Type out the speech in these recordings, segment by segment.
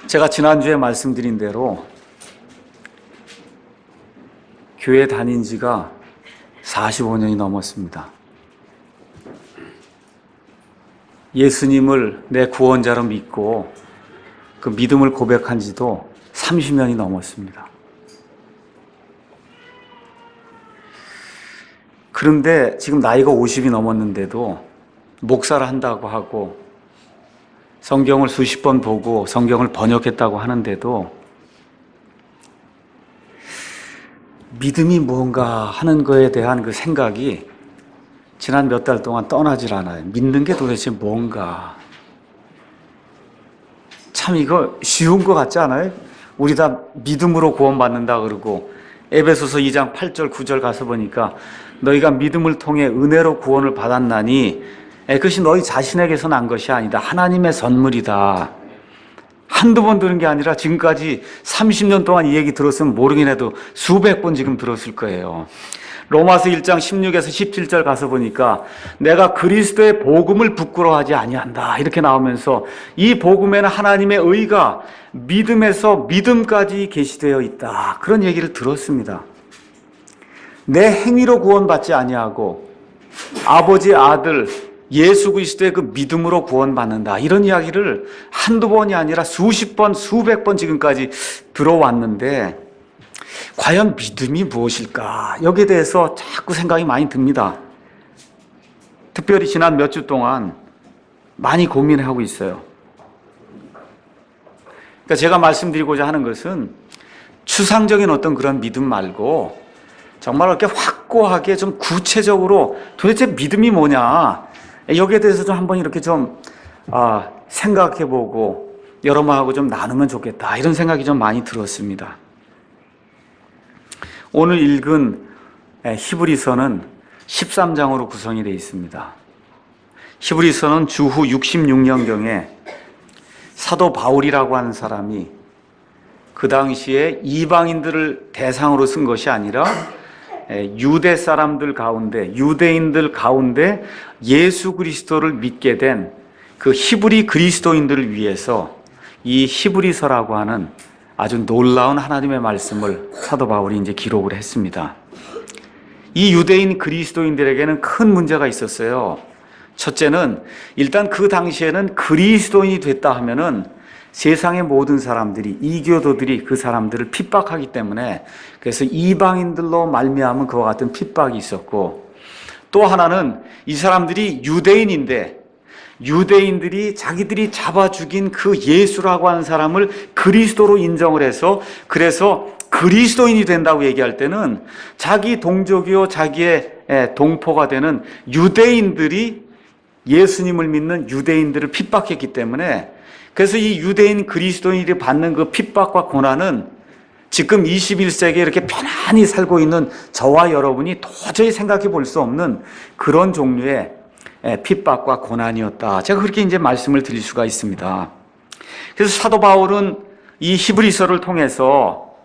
제가 지난주에 말씀드린 대로 교회 다닌 지가 45년이 넘었습니다. 예수님을 내 구원자로 믿고 그 믿음을 고백한 지도 30년이 넘었습니다. 그런데 지금 나이가 50이 넘었는데도 목사를 한다고 하고 성경을 수십 번 보고 성경을 번역했다고 하는데도 믿음이 무언가 하는 거에 대한 그 생각이 지난 몇 달 동안 떠나질 않아요. 믿는 게 도대체 뭔가. 참 이거 쉬운 것 같지 않아요? 우리 다 믿음으로 구원받는다 그러고 에베소서 2장 8절 9절 가서 보니까 너희가 믿음을 통해 은혜로 구원을 받았나니 그것이 너희 자신에게서 난 것이 아니다. 하나님의 선물이다. 한두 번 들은 게 아니라 지금까지 30년 동안 이 얘기 들었으면 모르긴 해도 수백 번 지금 들었을 거예요. 로마서 1장 16에서 17절 가서 보니까 내가 그리스도의 복음을 부끄러워하지 아니한다 이렇게 나오면서 이 복음에는 하나님의 의가 믿음에서 믿음까지 계시되어 있다 그런 얘기를 들었습니다. 내 행위로 구원받지 아니하고 아버지 아들 예수 그리스도의 그 믿음으로 구원받는다 이런 이야기를 한두 번이 아니라 수십 번 수백 번 지금까지 들어왔는데 과연 믿음이 무엇일까? 여기에 대해서 자꾸 생각이 많이 듭니다. 특별히 지난 몇 주 동안 많이 고민하고 있어요. 그러니까 제가 말씀드리고자 하는 것은 추상적인 어떤 그런 믿음 말고 정말 이렇게 확고하게 좀 구체적으로 도대체 믿음이 뭐냐? 여기에 대해서 좀 한번 이렇게 좀 생각해보고 여러분하고 좀 나누면 좋겠다 이런 생각이 좀 많이 들었습니다. 오늘 읽은 히브리서는 13장으로 구성이 되어 있습니다. 히브리서는 주후 66년경에 사도 바울이라고 하는 사람이 그 당시에 이방인들을 대상으로 쓴 것이 아니라 유대 사람들 가운데, 유대인들 가운데 예수 그리스도를 믿게 된 그 히브리 그리스도인들을 위해서 이 히브리서라고 하는 아주 놀라운 하나님의 말씀을 사도 바울이 이제 기록을 했습니다. 이 유대인 그리스도인들에게는 큰 문제가 있었어요. 첫째는 일단 그 당시에는 그리스도인이 됐다 하면은 세상의 모든 사람들이 이교도들이 그 사람들을 핍박하기 때문에 그래서 이방인들로 말미암은 그와 같은 핍박이 있었고 또 하나는 이 사람들이 유대인인데 유대인들이 자기들이 잡아 죽인 그 예수라고 하는 사람을 그리스도로 인정을 해서 그래서 그리스도인이 된다고 얘기할 때는 자기 동족이요 자기의 동포가 되는 유대인들이 예수님을 믿는 유대인들을 핍박했기 때문에 그래서 이 유대인 그리스도인들이 받는 그 핍박과 고난은 지금 21세기에 이렇게 편안히 살고 있는 저와 여러분이 도저히 생각해 볼 수 없는 그런 종류의 핍박과 고난이었다. 제가 그렇게 이제 말씀을 드릴 수가 있습니다. 그래서 사도 바울은 이 히브리서를 통해서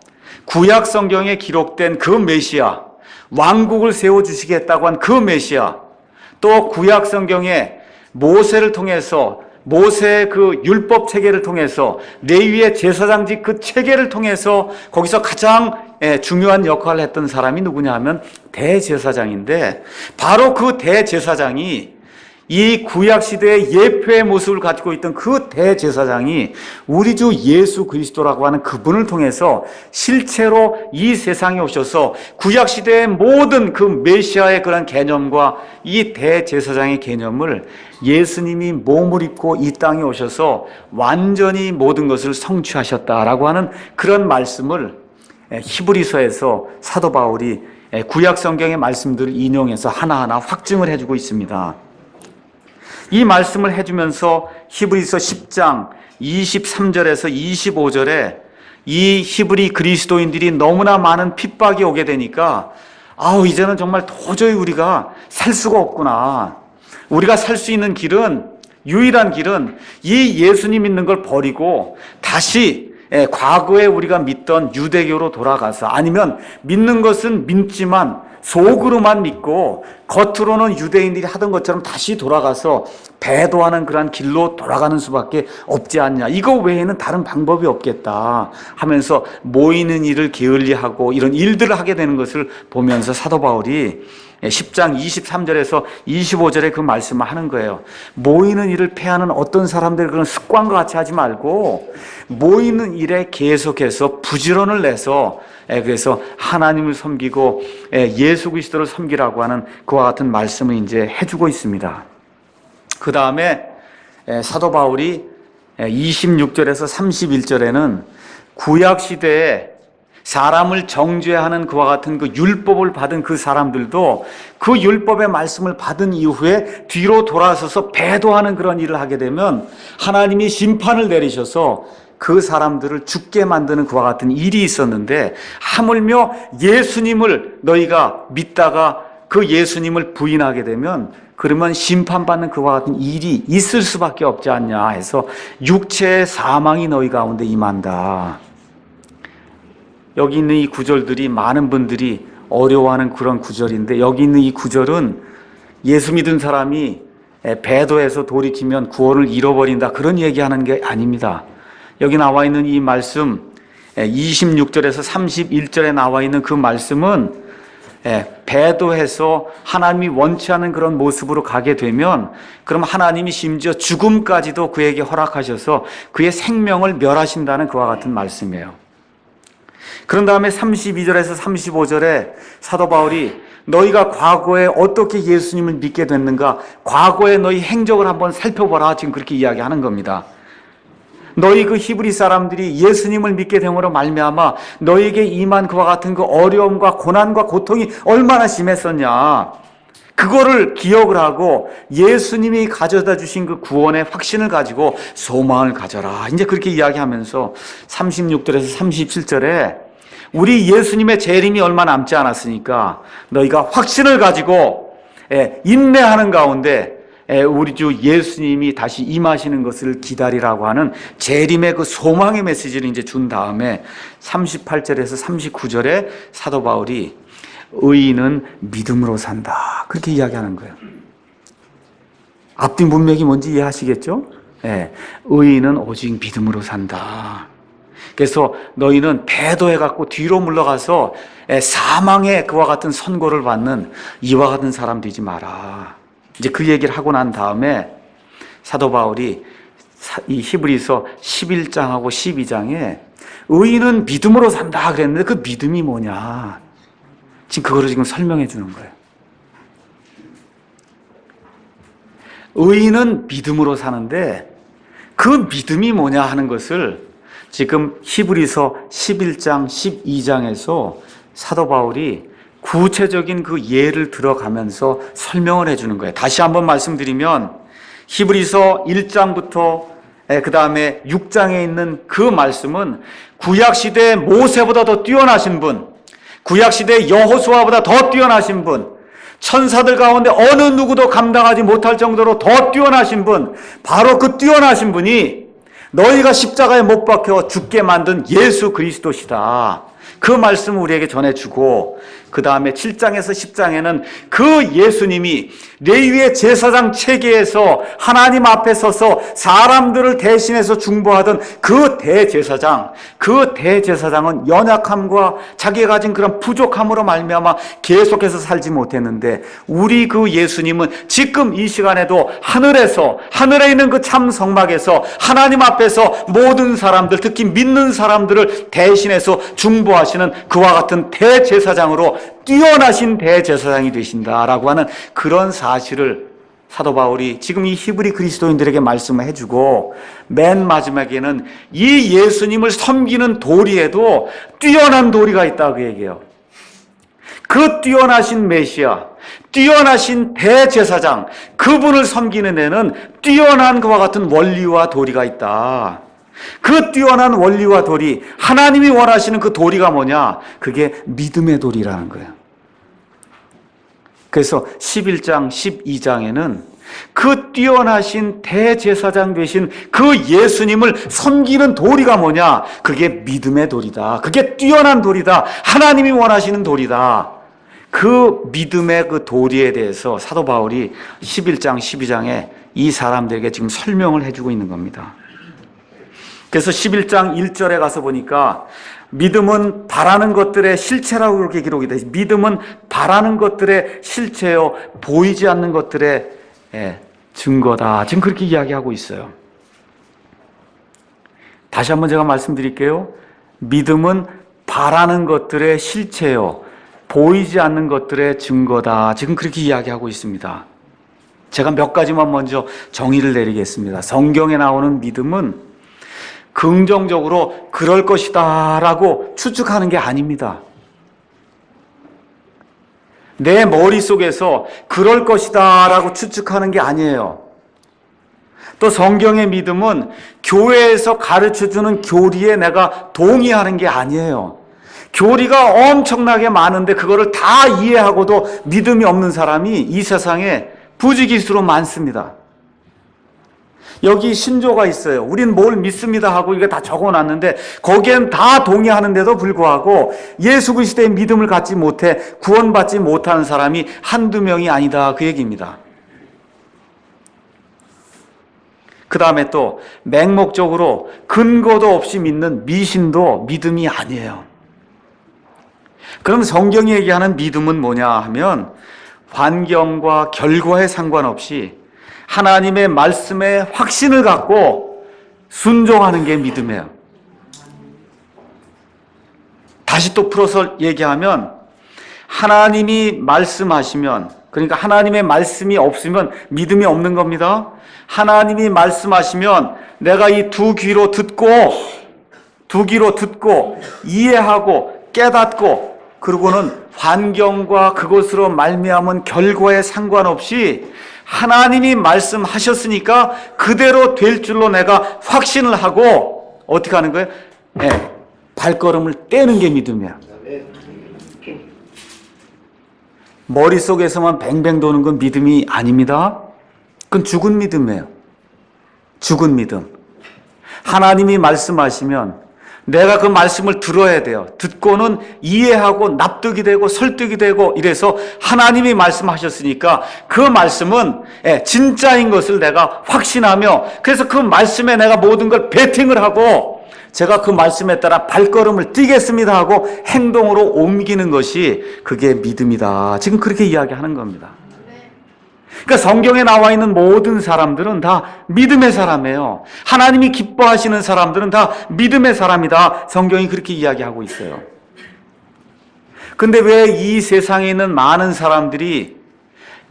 구약 성경에 기록된 그 메시아, 왕국을 세워주시겠다고 한 그 메시아, 또 구약 성경에 모세를 통해서 모세의 그 율법 체계를 통해서 레위의 제사장직 그 체계를 통해서 거기서 가장 중요한 역할을 했던 사람이 누구냐 하면 대제사장인데 바로 그 대제사장이 이 구약시대의 예표의 모습을 가지고 있던 그 대제사장이 우리 주 예수 그리스도라고 하는 그분을 통해서 실체로 이 세상에 오셔서 구약시대의 모든 그 메시아의 그런 개념과 이 대제사장의 개념을 예수님이 몸을 입고 이 땅에 오셔서 완전히 모든 것을 성취하셨다라고 하는 그런 말씀을 히브리서에서 사도 바울이 구약 성경의 말씀들을 인용해서 하나하나 확증을 해주고 있습니다. 이 말씀을 해주면서 히브리서 10장 23절에서 25절에 이 히브리 그리스도인들이 너무나 많은 핍박이 오게 되니까 이제는 정말 도저히 우리가 살 수가 없구나. 우리가 살 수 있는 길은 유일한 길은 이 예수님 믿는 걸 버리고 다시 과거에 우리가 믿던 유대교로 돌아가서 아니면 믿는 것은 믿지만 속으로만 믿고 겉으로는 유대인들이 하던 것처럼 다시 돌아가서 배도하는 그러한 길로 돌아가는 수밖에 없지 않냐. 이거 외에는 다른 방법이 없겠다 하면서 모이는 일을 게을리하고 이런 일들을 하게 되는 것을 보면서 사도 바울이 10장 23절에서 25절에 그 말씀을 하는 거예요. 모이는 일을 패하는 어떤 사람들 그런 습관과 같이 하지 말고 모이는 일에 계속해서 부지런을 내서 그래서 하나님을 섬기고 예수 그리스도를 섬기라고 하는 그와 같은 말씀을 이제 해주고 있습니다. 그 다음에 사도 바울이 26절에서 31절에는 구약 시대에 사람을 정죄하는 그와 같은 그 율법을 받은 그 사람들도 그 율법의 말씀을 받은 이후에 뒤로 돌아서서 배도하는 그런 일을 하게 되면 하나님이 심판을 내리셔서 그 사람들을 죽게 만드는 그와 같은 일이 있었는데, 하물며 예수님을 너희가 믿다가 그 예수님을 부인하게 되면 그러면 심판받는 그와 같은 일이 있을 수밖에 없지 않냐 해서 육체의 사망이 너희 가운데 임한다. 여기 있는 이 구절들이 많은 분들이 어려워하는 그런 구절인데, 여기 있는 이 구절은 예수 믿은 사람이 배도해서 돌이키면 구원을 잃어버린다 그런 얘기하는 게 아닙니다. 여기 나와 있는 이 말씀 26절에서 31절에 나와 있는 그 말씀은 배도해서 하나님이 원치 않은 그런 모습으로 가게 되면 그럼 하나님이 심지어 죽음까지도 그에게 허락하셔서 그의 생명을 멸하신다는 그와 같은 말씀이에요. 그런 다음에 32절에서 35절에 사도 바울이 너희가 과거에 어떻게 예수님을 믿게 됐는가, 과거에 너희 행적을 한번 살펴보라, 지금 그렇게 이야기하는 겁니다. 너희 그 히브리 사람들이 예수님을 믿게 됨으로 말미암아 너희에게 임한 그와 같은 그 어려움과 고난과 고통이 얼마나 심했었냐, 그거를 기억을 하고 예수님이 가져다 주신 그 구원의 확신을 가지고 소망을 가져라, 이제 그렇게 이야기하면서 36절에서 37절에 우리 예수님의 재림이 얼마 남지 않았으니까 너희가 확신을 가지고 인내하는 가운데 우리 주 예수님이 다시 임하시는 것을 기다리라고 하는 재림의 그 소망의 메시지를 이제 준 다음에 38절에서 39절에 사도 바울이 의인은 믿음으로 산다 그렇게 이야기하는 거예요. 앞뒤 문맥이 뭔지 이해하시겠죠? 의인은 오직 믿음으로 산다. 그래서 너희는 배도해갖고 뒤로 물러가서 사망의 그와 같은 선고를 받는 이와 같은 사람 되지 마라. 이제 그 얘기를 하고 난 다음에 사도 바울이 이 히브리서 11장하고 12장에 의인은 믿음으로 산다 그랬는데 그 믿음이 뭐냐, 지금 그거를 지금 설명해 주는 거예요. 의인은 믿음으로 사는데 그 믿음이 뭐냐 하는 것을 지금 히브리서 11장 12장에서 사도 바울이 구체적인 그 예를 들어가면서 설명을 해주는 거예요. 다시 한번 말씀드리면 히브리서 1장부터 그 다음에 6장에 있는 그 말씀은 구약시대 모세보다 더 뛰어나신 분, 구약시대 여호수아보다 더 뛰어나신 분, 천사들 가운데 어느 누구도 감당하지 못할 정도로 더 뛰어나신 분, 바로 그 뛰어나신 분이 너희가 십자가에 못 박혀 죽게 만든 예수 그리스도시다. 그 말씀을 우리에게 전해주고, 그 다음에 7장에서 10장에는 그 예수님이 레위의 제사장 체계에서 하나님 앞에 서서 사람들을 대신해서 중보하던 그 대제사장은 연약함과 자기가 가진 그런 부족함으로 말미암아 계속해서 살지 못했는데, 우리 그 예수님은 지금 이 시간에도 하늘에 있는 그 참 성막에서 하나님 앞에서 모든 사람들, 특히 믿는 사람들을 대신해서 중보하시는 그와 같은 대제사장으로 뛰어나신 대제사장이 되신다라고 하는 그런 사실을 사도 바울이 지금 이 히브리 그리스도인들에게 말씀을 해주고, 맨 마지막에는 이 예수님을 섬기는 도리에도 뛰어난 도리가 있다고 얘기해요. 그 뛰어나신 메시아, 뛰어나신 대제사장, 그분을 섬기는 데는 뛰어난 그와 같은 원리와 도리가 있다. 그 뛰어난 원리와 도리, 하나님이 원하시는 그 도리가 뭐냐? 그게 믿음의 도리라는 거예요. 그래서 11장, 12장에는 그 뛰어나신 대제사장 되신 그 예수님을 섬기는 도리가 뭐냐? 그게 믿음의 도리다. 그게 뛰어난 도리다. 하나님이 원하시는 도리다. 그 믿음의 그 도리에 대해서 사도 바울이 11장, 12장에 이 사람들에게 지금 설명을 해주고 있는 겁니다. 그래서 11장 1절에 가서 보니까 믿음은 바라는 것들의 실체라고 그렇게 기록이 되어 있어요. 믿음은 바라는 것들의 실체요, 보이지 않는 것들의 증거다. 지금 그렇게 이야기하고 있어요. 다시 한번 제가 말씀드릴게요. 믿음은 바라는 것들의 실체요, 보이지 않는 것들의 증거다. 지금 그렇게 이야기하고 있습니다. 제가 몇 가지만 먼저 정의를 내리겠습니다. 성경에 나오는 믿음은 긍정적으로 그럴 것이다 라고 추측하는 게 아닙니다. 내 머릿속에서 그럴 것이다 라고 추측하는 게 아니에요. 또 성경의 믿음은 교회에서 가르쳐주는 교리에 내가 동의하는 게 아니에요. 교리가 엄청나게 많은데 그거를 다 이해하고도 믿음이 없는 사람이 이 세상에 부지기수로 많습니다. 여기 신조가 있어요. 우린 뭘 믿습니다 하고 이게 다 적어놨는데 거기엔 다 동의하는데도 불구하고 예수 그리스도의 믿음을 갖지 못해 구원받지 못하는 사람이 한두 명이 아니다, 그 얘기입니다. 그 다음에 또 맹목적으로 근거도 없이 믿는 미신도 믿음이 아니에요. 그럼 성경이 얘기하는 믿음은 뭐냐 하면 환경과 결과에 상관없이 하나님의 말씀에 확신을 갖고 순종하는 게 믿음이에요. 다시 또 풀어서 얘기하면 하나님이 말씀하시면, 그러니까 하나님의 말씀이 없으면 믿음이 없는 겁니다. 하나님이 말씀하시면 내가 이 두 귀로 듣고 이해하고 깨닫고 그리고는 환경과 그것으로 말미암은 결과에 상관없이 하나님이 말씀하셨으니까 그대로 될 줄로 내가 확신을 하고 어떻게 하는 거예요? 발걸음을 떼는 게 믿음이야. 머릿속에서만 뱅뱅 도는 건 믿음이 아닙니다. 그건 죽은 믿음이에요. 죽은 믿음. 하나님이 말씀하시면 내가 그 말씀을 들어야 돼요. 듣고는 이해하고 납득이 되고 설득이 되고 이래서 하나님이 말씀하셨으니까 그 말씀은 진짜인 것을 내가 확신하며 그래서 그 말씀에 내가 모든 걸 베팅을 하고 제가 그 말씀에 따라 발걸음을 뛰겠습니다 하고 행동으로 옮기는 것이 그게 믿음이다. 지금 그렇게 이야기하는 겁니다. 그러니까 성경에 나와 있는 모든 사람들은 다 믿음의 사람이에요. 하나님이 기뻐하시는 사람들은 다 믿음의 사람이다. 성경이 그렇게 이야기하고 있어요. 근데 왜 이 세상에 있는 많은 사람들이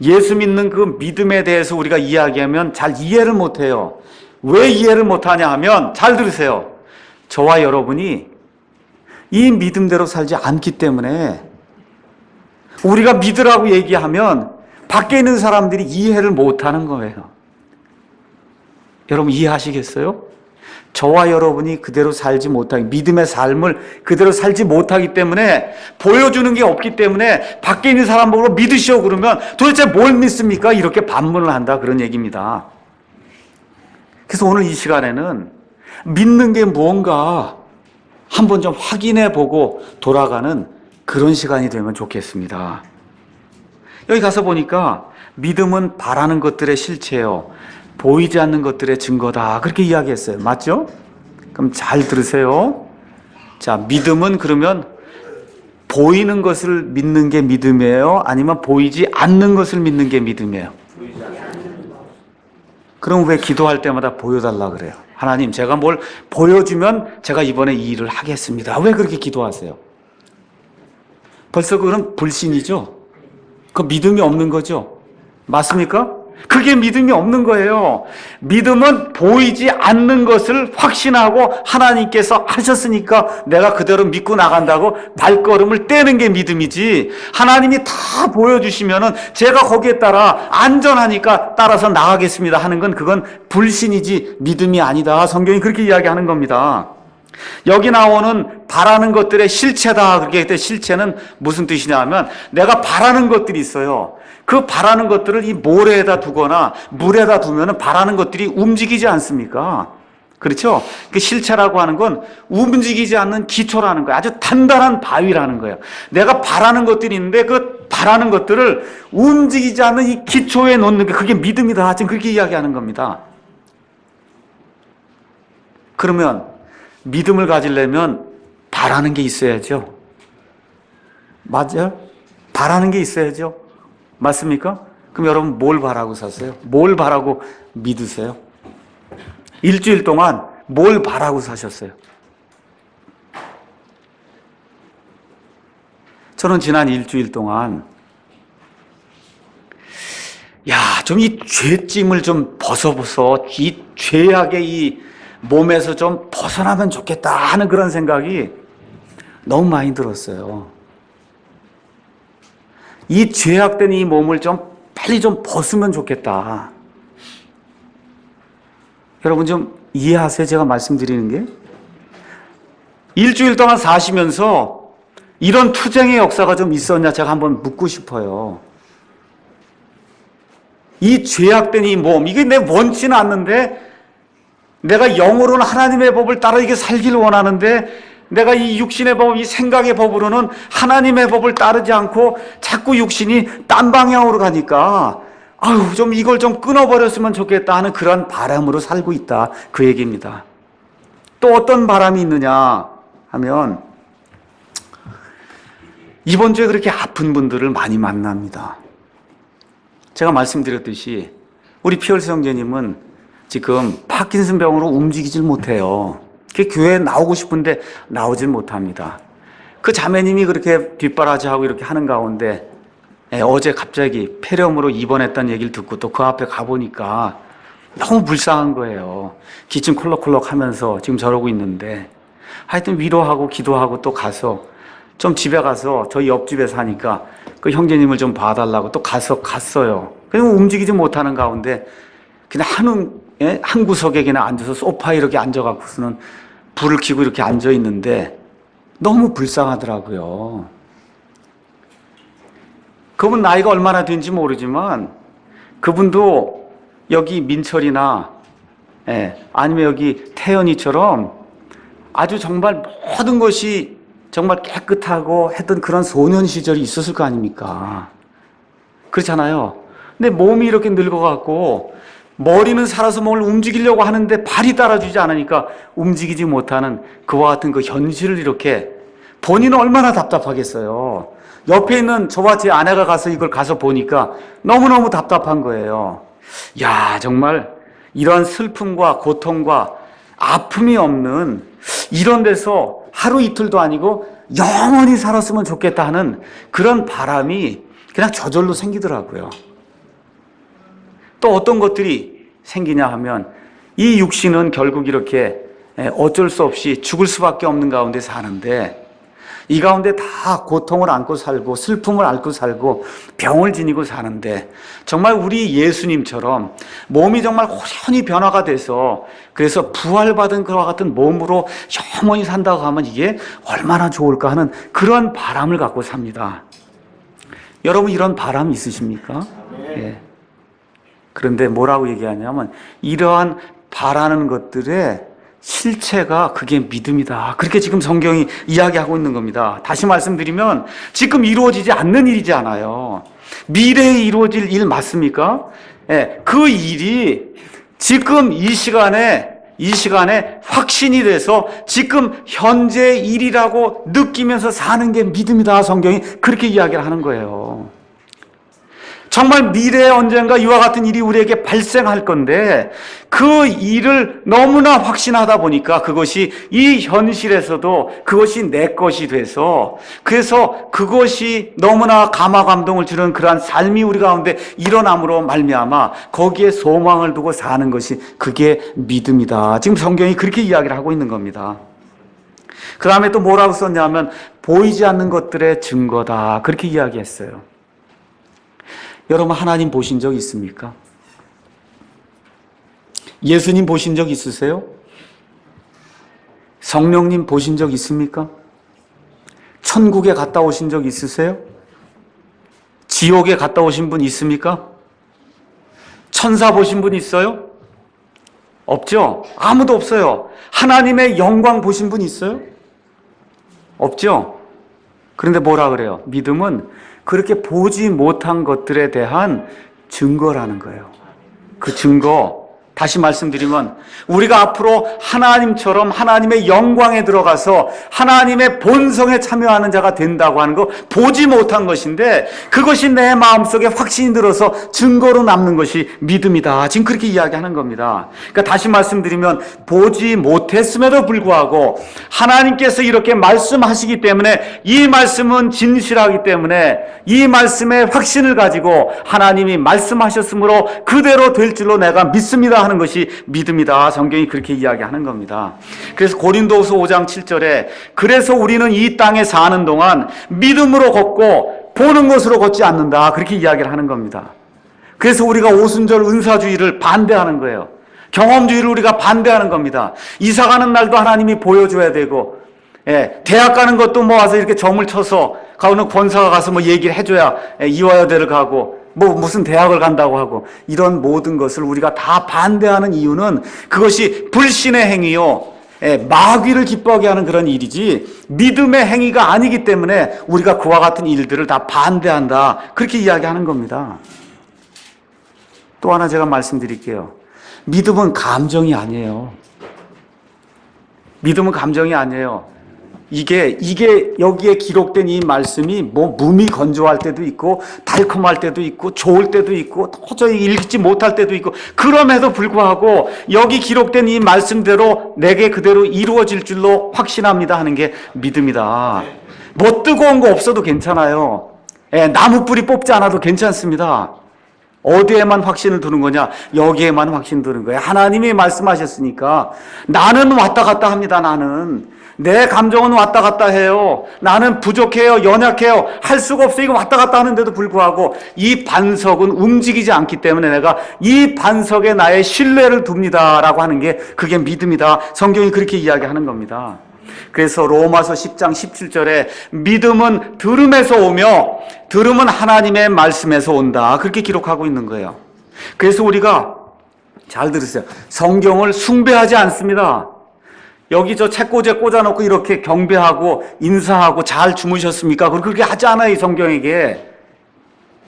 예수 믿는 그 믿음에 대해서 우리가 이야기하면 잘 이해를 못해요. 왜 이해를 못하냐 하면 잘 들으세요. 저와 여러분이 이 믿음대로 살지 않기 때문에 우리가 믿으라고 얘기하면 밖에 있는 사람들이 이해를 못하는 거예요. 여러분 이해하시겠어요? 저와 여러분이 그대로 살지 못하기, 믿음의 삶을 그대로 살지 못하기 때문에 보여주는 게 없기 때문에 밖에 있는 사람 보고 믿으시오 그러면 도대체 뭘 믿습니까? 이렇게 반문을 한다, 그런 얘기입니다. 그래서 오늘 이 시간에는 믿는 게 무언가 한번 좀 확인해 보고 돌아가는 그런 시간이 되면 좋겠습니다. 여기 가서 보니까 믿음은 바라는 것들의 실체요, 보이지 않는 것들의 증거다, 그렇게 이야기했어요. 맞죠? 그럼 잘 들으세요. 자, 믿음은 그러면 보이는 것을 믿는 게 믿음이에요? 아니면 보이지 않는 것을 믿는 게 믿음이에요? 그럼 왜 기도할 때마다 보여달라 그래요? 하나님, 제가 뭘 보여주면 제가 이번에 이 일을 하겠습니다. 왜 그렇게 기도하세요? 벌써 그건 불신이죠? 그 믿음이 없는 거죠? 맞습니까? 그게 믿음이 없는 거예요. 믿음은 보이지 않는 것을 확신하고 하나님께서 하셨으니까 내가 그대로 믿고 나간다고 발걸음을 떼는 게 믿음이지, 하나님이 다 보여주시면은 제가 거기에 따라 안전하니까 따라서 나가겠습니다 하는 건 그건 불신이지 믿음이 아니다. 성경이 그렇게 이야기하는 겁니다. 여기 나오는 바라는 것들의 실체다, 그렇게 했을 때 실체는 무슨 뜻이냐 하면 내가 바라는 것들이 있어요. 그 바라는 것들을 이 모래에다 두거나 물에다 두면 바라는 것들이 움직이지 않습니까? 그렇죠? 그 실체라고 하는 건 움직이지 않는 기초라는 거예요. 아주 단단한 바위라는 거예요. 내가 바라는 것들이 있는데 그 바라는 것들을 움직이지 않는 이 기초에 놓는 게 그게 믿음이다. 지금 그렇게 이야기하는 겁니다. 그러면 믿음을 가지려면 바라는 게 있어야죠. 맞아요? 바라는 게 있어야죠. 맞습니까? 그럼 여러분 뭘 바라고 사세요? 뭘 바라고 믿으세요? 일주일 동안 뭘 바라고 사셨어요? 저는 지난 일주일 동안 좀 이 죄짐을 좀 벗어서 이 죄악의 이 몸에서 좀 벗어나면 좋겠다 하는 그런 생각이 너무 많이 들었어요. 이 죄악된 이 몸을 좀 빨리 좀 벗으면 좋겠다. 여러분 좀 이해하세요? 제가 말씀드리는 게. 일주일 동안 사시면서 이런 투쟁의 역사가 좀 있었냐 제가 한번 묻고 싶어요. 이 죄악된 이 몸, 이게 내 원치는 않는데 내가 영으로는 하나님의 법을 따라 이게 살기를 원하는데 내가 이 육신의 법, 이 생각의 법으로는 하나님의 법을 따르지 않고 자꾸 육신이 딴 방향으로 가니까 좀 이걸 좀 끊어버렸으면 좋겠다 하는 그런 바람으로 살고 있다. 그 얘기입니다. 또 어떤 바람이 있느냐 하면 이번 주에 그렇게 아픈 분들을 많이 만납니다. 제가 말씀드렸듯이 우리 피얼스 형제님은 지금 파킨슨 병으로 움직이질 못해요. 교회에 나오고 싶은데 나오질 못합니다. 그 자매님이 그렇게 뒷바라지하고 이렇게 하는 가운데 어제 갑자기 폐렴으로 입원했다는 얘기를 듣고 또 그 앞에 가보니까 너무 불쌍한 거예요. 기침 콜록콜록 하면서 지금 저러고 있는데 하여튼 위로하고 기도하고 또 가서 좀 집에 가서 저희 옆집에 사니까 그 형제님을 좀 봐달라고 또 갔어요. 그냥 움직이지 못하는 가운데 그냥 한 구석에 그냥 앉아서 소파에 이렇게 앉아갖고서는 불을 켜고 이렇게 앉아 있는데 너무 불쌍하더라고요. 그분 나이가 얼마나 된지 모르지만 그분도 여기 민철이나 아니면 여기 태연이처럼 아주 정말 모든 것이 정말 깨끗하고 했던 그런 소년 시절이 있었을 거 아닙니까? 그렇잖아요. 근데 몸이 이렇게 늙어갖고 머리는 살아서 뭘 움직이려고 하는데 발이 따라주지 않으니까 움직이지 못하는 그와 같은 그 현실을 이렇게 본인은 얼마나 답답하겠어요. 옆에 있는 저와 제 아내가 가서 이걸 가서 보니까 너무너무 답답한 거예요. 정말 이런 슬픔과 고통과 아픔이 없는 이런 데서 하루 이틀도 아니고 영원히 살았으면 좋겠다 하는 그런 바람이 그냥 저절로 생기더라고요. 또 어떤 것들이 생기냐 하면 이 육신은 결국 이렇게 어쩔 수 없이 죽을 수밖에 없는 가운데 사는데 이 가운데 다 고통을 안고 살고 슬픔을 안고 살고 병을 지니고 사는데 정말 우리 예수님처럼 몸이 정말 호련히 변화가 돼서 그래서 부활받은 그와 같은 몸으로 영원히 산다고 하면 이게 얼마나 좋을까 하는 그런 바람을 갖고 삽니다. 여러분 이런 바람 있으십니까? 예. 그런데 뭐라고 얘기하냐면 이러한 바라는 것들의 실체가 그게 믿음이다. 그렇게 지금 성경이 이야기하고 있는 겁니다. 다시 말씀드리면 지금 이루어지지 않는 일이잖아요. 미래에 이루어질 일 맞습니까? 그 일이 지금 이 시간에 확신이 돼서 지금 현재 일이라고 느끼면서 사는 게 믿음이다. 성경이 그렇게 이야기를 하는 거예요. 정말 미래에 언젠가 이와 같은 일이 우리에게 발생할 건데 그 일을 너무나 확신하다 보니까 그것이 이 현실에서도 그것이 내 것이 돼서 그래서 그것이 너무나 감화감동을 주는 그러한 삶이 우리 가운데 일어남으로 말미암아 거기에 소망을 두고 사는 것이 그게 믿음이다. 지금 성경이 그렇게 이야기를 하고 있는 겁니다. 그 다음에 또 뭐라고 썼냐면 보이지 않는 것들의 증거다. 그렇게 이야기했어요. 여러분 하나님 보신 적 있습니까? 예수님 보신 적 있으세요? 성령님 보신 적 있습니까? 천국에 갔다 오신 적 있으세요? 지옥에 갔다 오신 분 있습니까? 천사 보신 분 있어요? 없죠? 아무도 없어요. 하나님의 영광 보신 분 있어요? 없죠? 그런데 뭐라 그래요? 믿음은 그렇게 보지 못한 것들에 대한 증거라는 거예요. 그 증거, 다시 말씀드리면 우리가 앞으로 하나님처럼 하나님의 영광에 들어가서 하나님의 본성에 참여하는 자가 된다고 하는 거 보지 못한 것인데 그것이 내 마음속에 확신이 들어서 증거로 남는 것이 믿음이다. 지금 그렇게 이야기하는 겁니다. 그러니까 다시 말씀드리면 보지 못했음에도 불구하고 하나님께서 이렇게 말씀하시기 때문에 이 말씀은 진실하기 때문에 이 말씀에 확신을 가지고 하나님이 말씀하셨으므로 그대로 될 줄로 내가 믿습니다 하는 것이 믿음이다. 성경이 그렇게 이야기하는 겁니다. 그래서 고린도후서 5장 7절에 그래서 우리는 이 땅에 사는 동안 믿음으로 걷고 보는 것으로 걷지 않는다. 그렇게 이야기를 하는 겁니다. 그래서 우리가 오순절 은사주의를 반대하는 거예요. 경험주의를 우리가 반대하는 겁니다. 이사 가는 날도 하나님이 보여줘야 되고, 대학 가는 것도 뭐 와서 이렇게 점을 쳐서 가오는 권사가 가서 뭐 얘기를 해줘야 이화여대를 가고 뭐 무슨 대학을 간다고 하고 이런 모든 것을 우리가 다 반대하는 이유는 그것이 불신의 행위요, 마귀를 기뻐하게 하는 그런 일이지 믿음의 행위가 아니기 때문에 우리가 그와 같은 일들을 다 반대한다. 그렇게 이야기하는 겁니다. 또 하나 제가 말씀드릴게요. 믿음은 감정이 아니에요. 믿음은 감정이 아니에요. 이게 여기에 기록된 이 말씀이 뭐 무미 건조할 때도 있고 달콤할 때도 있고 좋을 때도 있고 도저히 읽지 못할 때도 있고 그럼에도 불구하고 여기 기록된 이 말씀대로 내게 그대로 이루어질 줄로 확신합니다 하는 게 믿음이다. 뭐 뜨거운 거 없어도 괜찮아요. 나무 뿌리 뽑지 않아도 괜찮습니다. 어디에만 확신을 두는 거냐? 여기에만 확신 두는 거예요. 하나님이 말씀하셨으니까 나는 왔다 갔다 합니다. 내 감정은 왔다 갔다 해요. 나는 부족해요. 연약해요. 할 수가 없어요. 이거 왔다 갔다 하는데도 불구하고 이 반석은 움직이지 않기 때문에 내가 이 반석에 나의 신뢰를 둡니다 라고 하는 게 그게 믿음이다. 성경이 그렇게 이야기하는 겁니다. 그래서 로마서 10장 17절에 믿음은 들음에서 오며 들음은 하나님의 말씀에서 온다. 그렇게 기록하고 있는 거예요. 그래서 우리가 잘 들으세요. 성경을 숭배하지 않습니다. 여기 저 책꽂이에 꽂아놓고 이렇게 경배하고 인사하고 잘 주무셨습니까? 그렇게 하지 않아요. 이 성경에게.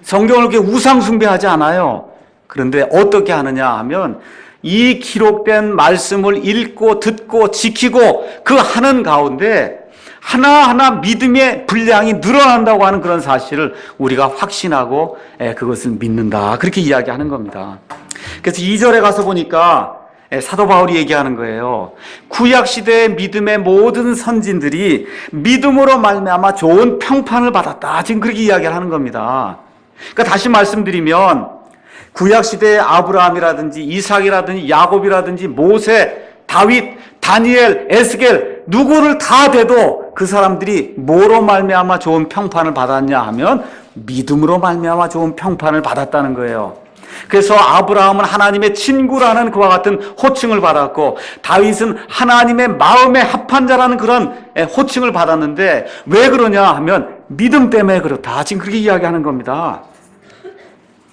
성경을 그렇게 우상 숭배하지 않아요. 그런데 어떻게 하느냐 하면 이 기록된 말씀을 읽고 듣고 지키고 그 하는 가운데 하나하나 믿음의 분량이 늘어난다고 하는 그런 사실을 우리가 확신하고 그것을 믿는다. 그렇게 이야기하는 겁니다. 그래서 2절에 가서 보니까 사도 바울이 얘기하는 거예요. 구약시대의 믿음의 모든 선진들이 믿음으로 말미암아 좋은 평판을 받았다. 지금 그렇게 이야기를 하는 겁니다. 그러니까 다시 말씀드리면 구약시대의 아브라함이라든지 이삭이라든지 야곱이라든지 모세, 다윗, 다니엘, 에스겔 누구를 다 대도 그 사람들이 뭐로 말미암아 좋은 평판을 받았냐 하면 믿음으로 말미암아 좋은 평판을 받았다는 거예요. 그래서 아브라함은 하나님의 친구라는 그와 같은 호칭을 받았고 다윗은 하나님의 마음에 합한 자라는 그런 호칭을 받았는데 왜 그러냐 하면 믿음 때문에 그렇다. 지금 그렇게 이야기하는 겁니다.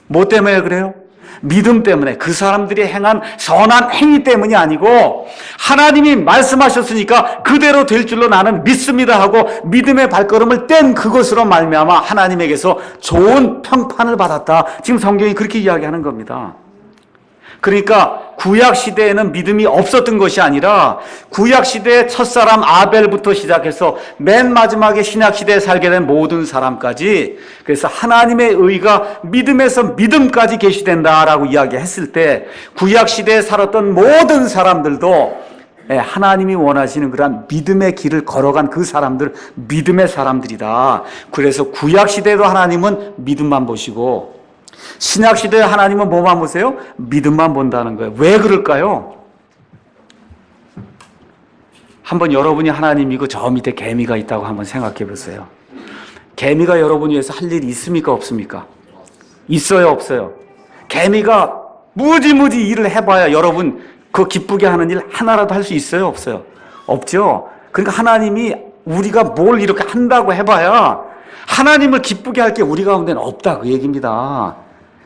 뭐 때문에 그래요? 믿음 때문에. 그 사람들이 행한 선한 행위 때문이 아니고 하나님이 말씀하셨으니까 그대로 될 줄로 나는 믿습니다 하고 믿음의 발걸음을 뗀 그것으로 말미암아 하나님에게서 좋은 평판을 받았다. 지금 성경이 그렇게 이야기하는 겁니다. 그러니까 구약시대에는 믿음이 없었던 것이 아니라 구약시대의 첫사람 아벨부터 시작해서 맨 마지막에 신약시대에 살게 된 모든 사람까지 그래서 하나님의 의가 믿음에서 믿음까지 계시된다라고 이야기했을 때 구약시대에 살았던 모든 사람들도 하나님이 원하시는 그러한 믿음의 길을 걸어간 그 사람들 믿음의 사람들이다. 그래서 구약시대에도 하나님은 믿음만 보시고 신약시대에 하나님은 뭐만 보세요? 믿음만 본다는 거예요. 왜 그럴까요? 한번 여러분이 하나님이고 저 밑에 개미가 있다고 한번 생각해 보세요. 개미가 여러분 위해서 할 일이 있습니까? 없습니까? 있어요? 없어요? 개미가 무지무지 일을 해봐야 여러분 그 기쁘게 하는 일 하나라도 할 수 있어요? 없어요? 없죠? 그러니까 하나님이 우리가 뭘 이렇게 한다고 해봐야 하나님을 기쁘게 할 게 우리 가운데는 없다 그 얘기입니다.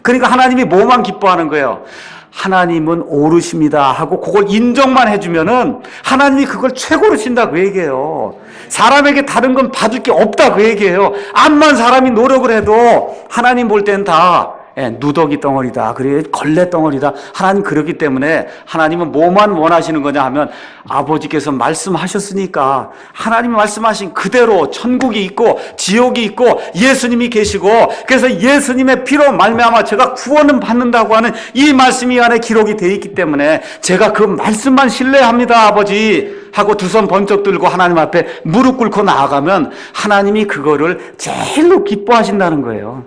그러니까 하나님이 뭐만 기뻐하는 거예요? 하나님은 오르십니다 하고 그걸 인정만 해주면은 하나님이 그걸 최고로 친다 그 얘기예요. 사람에게 다른 건 받을 게 없다 그 얘기예요. 암만 사람이 노력을 해도 하나님 볼 땐 다 누더기 덩어리다. 그래 걸레 덩어리다. 하나님 그렇기 때문에 하나님은 뭐만 원하시는 거냐 하면 아버지께서 말씀하셨으니까 하나님이 말씀하신 그대로 천국이 있고 지옥이 있고 예수님이 계시고 그래서 예수님의 피로 말미암아 제가 구원은 받는다고 하는 이 말씀이 이 안에 기록이 되어 있기 때문에 제가 그 말씀만 신뢰합니다 아버지 하고 두 손 번쩍 들고 하나님 앞에 무릎 꿇고 나아가면 하나님이 그거를 제일로 기뻐하신다는 거예요.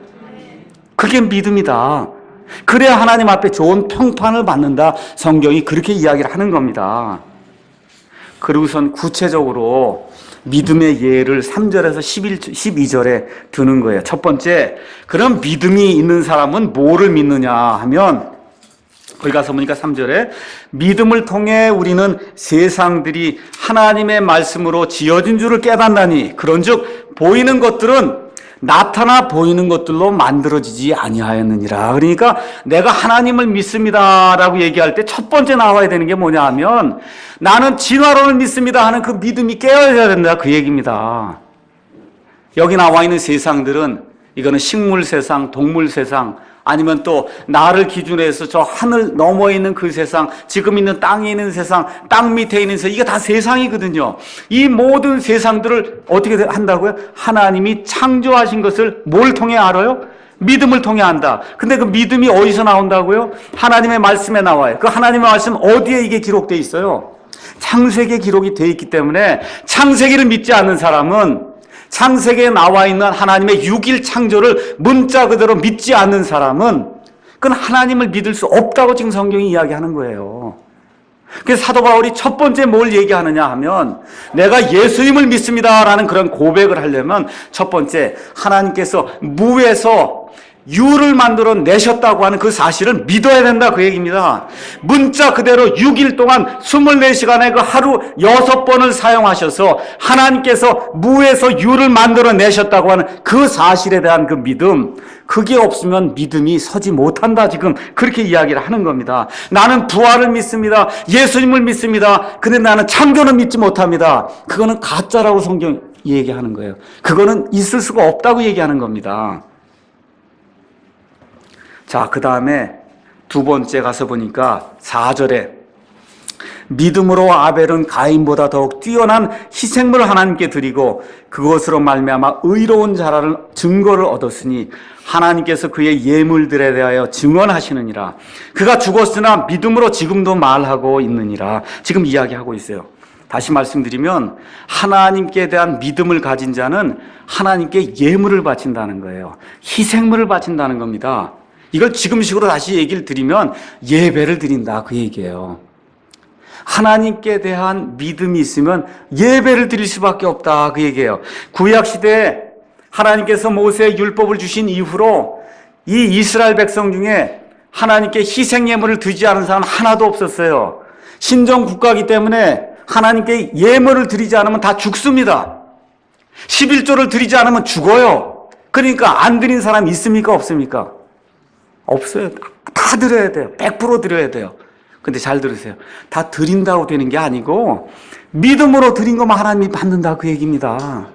그게 믿음이다. 그래야 하나님 앞에 좋은 평판을 받는다. 성경이 그렇게 이야기를 하는 겁니다. 그리고선 구체적으로 믿음의 예를 3절에서 12절에 드는 거예요. 첫 번째, 그럼 믿음이 있는 사람은 뭐를 믿느냐 하면 거기 가서 보니까 3절에 믿음을 통해 우리는 세상들이 하나님의 말씀으로 지어진 줄을 깨닫나니 그런즉 보이는 것들은 나타나 보이는 것들로 만들어지지 아니하였느니라. 그러니까 내가 하나님을 믿습니다라고 얘기할 때 첫 번째 나와야 되는 게 뭐냐 하면 나는 진화론을 믿습니다 하는 그 믿음이 깨어져야 된다 그 얘기입니다. 여기 나와 있는 세상들은 이거는 식물 세상, 동물 세상 아니면 또 나를 기준으로 해서 저 하늘 너머에 있는 그 세상, 지금 있는 땅에 있는 세상, 땅 밑에 있는 세상, 이게 다 세상이거든요. 이 모든 세상들을 어떻게 한다고요? 하나님이 창조하신 것을 뭘 통해 알아요? 믿음을 통해 안다. 근데 그 믿음이 어디서 나온다고요? 하나님의 말씀에 나와요. 그 하나님의 말씀 어디에 이게 기록되어 있어요? 창세기에 기록이 되어 있기 때문에 창세기를 믿지 않는 사람은 창세기에 나와 있는 하나님의 6일 창조를 문자 그대로 믿지 않는 사람은 그건 하나님을 믿을 수 없다고 지금 성경이 이야기하는 거예요. 그래서 사도 바울이 첫 번째 뭘 얘기하느냐 하면 내가 예수님을 믿습니다라는 그런 고백을 하려면 첫 번째 하나님께서 무에서 유를 만들어 내셨다고 하는 그 사실을 믿어야 된다 그 얘기입니다. 문자 그대로 6일 동안 24시간에 그 하루 6번을 사용하셔서 하나님께서 무에서 유를 만들어 내셨다고 하는 그 사실에 대한 그 믿음, 그게 없으면 믿음이 서지 못한다 지금 그렇게 이야기를 하는 겁니다. 나는 부활을 믿습니다. 예수님을 믿습니다. 근데 나는 창조는 믿지 못합니다. 그거는 가짜라고 성경이 얘기하는 거예요. 그거는 있을 수가 없다고 얘기하는 겁니다. 자, 그 다음에 두 번째 가서 보니까 4절에 믿음으로 아벨은 가인보다 더욱 뛰어난 희생물을 하나님께 드리고 그것으로 말미암아 의로운 자라는 증거를 얻었으니 하나님께서 그의 예물들에 대하여 증언하시느니라. 그가 죽었으나 믿음으로 지금도 말하고 있느니라. 지금 이야기하고 있어요. 다시 말씀드리면 하나님께 대한 믿음을 가진 자는 하나님께 예물을 바친다는 거예요. 희생물을 바친다는 겁니다. 이걸 지금식으로 다시 얘기를 드리면 예배를 드린다 그 얘기예요. 하나님께 대한 믿음이 있으면 예배를 드릴 수밖에 없다 그 얘기예요. 구약시대에 하나님께서 모세의 율법을 주신 이후로 이 이스라엘 백성 중에 하나님께 희생예물을 드리지 않은 사람 하나도 없었어요. 신정국가이기 때문에 하나님께 예물을 드리지 않으면 다 죽습니다. 11조를 드리지 않으면 죽어요. 그러니까 안 드린 사람 있습니까 없습니까? 없어요. 다 드려야 돼요. 100% 드려야 돼요. 근데 잘 들으세요. 다 드린다고 되는 게 아니고 믿음으로 드린 것만 하나님이 받는다 그 얘기입니다.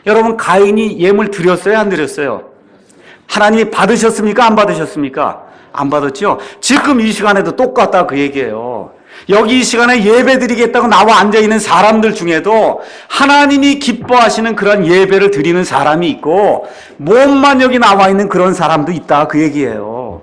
여러분 가인이 예물 드렸어요? 안 드렸어요? 하나님이 받으셨습니까? 안 받으셨습니까? 안 받았죠? 지금 이 시간에도 똑같다 그 얘기예요. 여기 이 시간에 예배 드리겠다고 나와 앉아있는 사람들 중에도 하나님이 기뻐하시는 그런 예배를 드리는 사람이 있고 몸만 여기 나와 있는 그런 사람도 있다 그 얘기예요.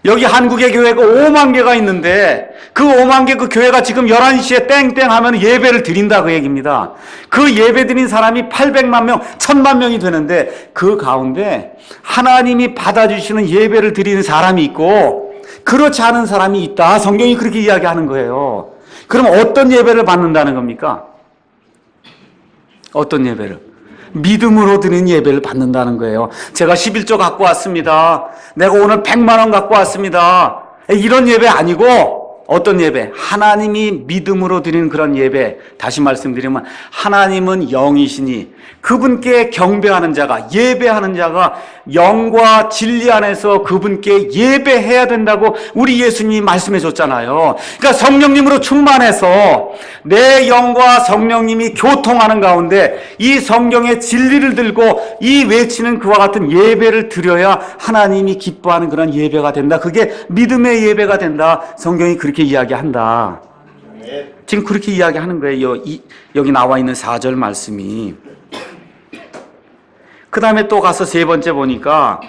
여기 한국의 교회가 5만 개가 있는데 그 5만 개 그 교회가 지금 11시에 땡땡 하면 예배를 드린다 그 얘기입니다. 그 예배 드린 사람이 800만 명, 1000만 명이 되는데 그 가운데 하나님이 받아주시는 예배를 드리는 사람이 있고 그렇지 않은 사람이 있다. 성경이 그렇게 이야기하는 거예요. 그럼 어떤 예배를 받는다는 겁니까? 어떤 예배를? 믿음으로 드리는 예배를 받는다는 거예요. 제가 11조 갖고 왔습니다. 내가 오늘 100만 원 갖고 왔습니다. 이런 예배 아니고 어떤 예배? 하나님이 믿음으로 드리는 그런 예배. 다시 말씀드리면 하나님은 영이시니 그분께 경배하는 자가, 예배하는 자가 영과 진리 안에서 그분께 예배해야 된다고 우리 예수님이 말씀해 줬잖아요. 그러니까 성령님으로 충만해서 내 영과 성령님이 교통하는 가운데 이 성경의 진리를 들고 이 외치는 그와 같은 예배를 드려야 하나님이 기뻐하는 그런 예배가 된다. 그게 믿음의 예배가 된다. 성경이 그렇게 이야기한다. 지금 그렇게 이야기하는 거예요. 여기 나와 있는 4절 말씀이. 그 다음에 또 가서 세 번째 보니까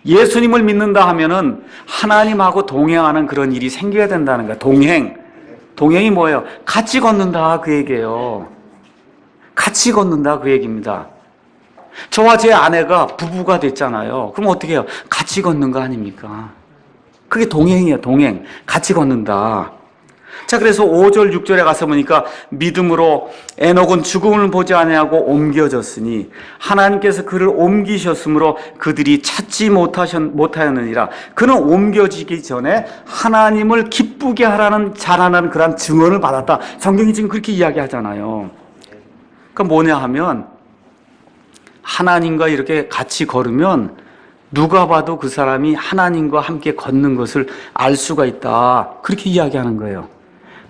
예수님을 믿는다 하면은 하나님하고 동행하는 그런 일이 생겨야 된다는 거야. 동행이 뭐예요? 같이 걷는다 그 얘기예요. 같이 걷는다 그 얘기입니다. 저와 제 아내가 부부가 됐잖아요. 그럼 어떻게 해요? 같이 걷는 거 아닙니까? 그게 동행이에요. 동행. 같이 걷는다. 자, 그래서 5절 6절에 가서 보니까 믿음으로 에녹은 죽음을 보지 아니하고 옮겨졌으니 하나님께서 그를 옮기셨으므로 그들이 찾지 못하였느니라. 그는 옮겨지기 전에 하나님을 기쁘게 하라는 자라나는 그런 증언을 받았다. 성경이 지금 그렇게 이야기하잖아요. 그러니까 뭐냐 하면 하나님과 이렇게 같이 걸으면 누가 봐도 그 사람이 하나님과 함께 걷는 것을 알 수가 있다. 그렇게 이야기하는 거예요.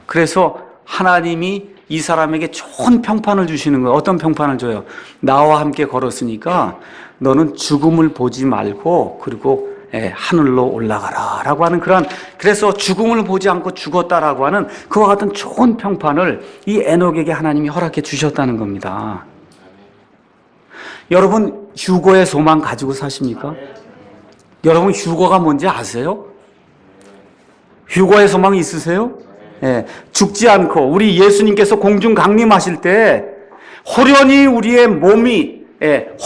그래서 하나님이 이 사람에게 좋은 평판을 주시는 거예요. 어떤 평판을 줘요? 나와 함께 걸었으니까 너는 죽음을 보지 말고 그리고 하늘로 올라가라 라고 하는 그래서 죽음을 보지 않고 죽었다라고 하는 그와 같은 좋은 평판을 이 에녹에게 하나님이 허락해 주셨다는 겁니다. 여러분 휴거의 소망 가지고 사십니까? 여러분 휴거가 뭔지 아세요? 휴거의 소망 있으세요? 죽지 않고 우리 예수님께서 공중 강림하실 때 호련히 우리의 몸이